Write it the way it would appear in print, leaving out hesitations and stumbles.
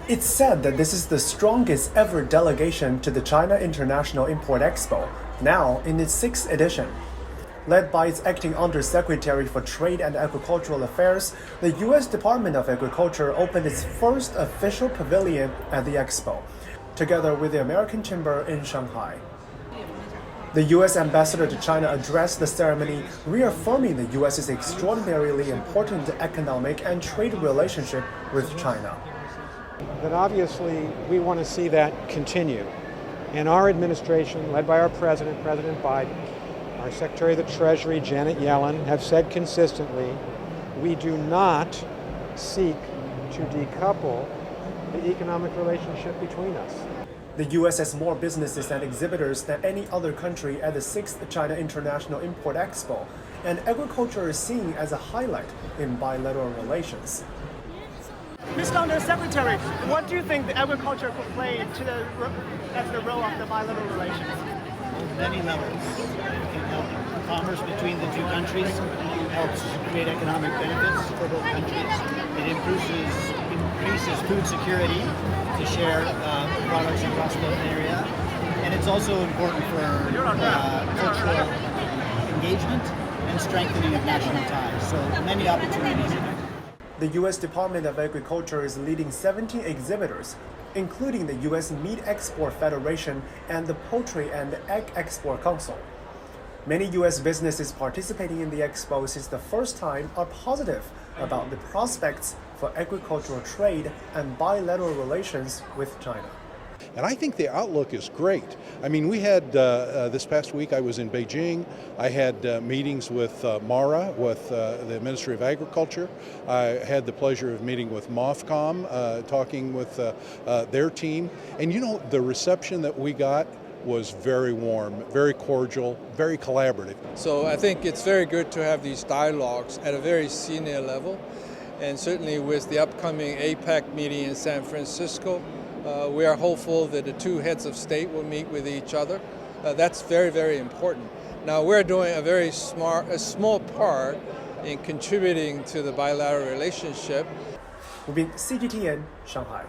It's said that this is the strongest ever delegation to the China International Import Expo, now in its 6th edition. Led by its acting Undersecretary for Trade and Agricultural Affairs, the U.S. Department of Agriculture opened its first official pavilion at the expo, together with the American Chamber in Shanghai. The U.S. ambassador to China addressed the ceremony, reaffirming the U.S.'s extraordinarily important economic and trade relationship with China. That obviously we want to see that continue. And our administration, led by our president, President Biden, our Secretary of the Treasury, Janet Yellen, have said consistently, we do not seek to decouple the economic relationship between us. The U.S. has more businesses and exhibitors than any other country at the 6th China International Import Expo, and agriculture is seen as a highlight in bilateral relations. Mr. Undersecretary, what do you think the agriculture could play as the role of the bilateral relations? Many levels. It can help commerce between the two countries, helps create economic benefits for both countries. It increases food security to share products across the area. And it's also important for cultural engagement and strengthening of national ties. So many opportunities. The U.S. Department of Agriculture is leading 17 exhibitors, including the U.S. Meat Export Federation and the Poultry and Egg Export Council. Many U.S. businesses participating in the expo since the first time are positive about the prospects for agricultural trade and bilateral relations with China. And I think the outlook is great. I mean, we had, this past week I was in Beijing. I had meetings with MARA, with the Ministry of Agriculture. I had the pleasure of meeting with MOFCOM, talking with their team. And you know, the reception that we got was very warm, very cordial, very collaborative. So I think it's very good to have these dialogues at a very senior level. And certainly with the upcoming APEC meeting in San Francisco, we are hopeful that the two heads of state will meet with each other. That's very, very important. Now we're doing a small part in contributing to the bilateral relationship. CGTN, Shanghai.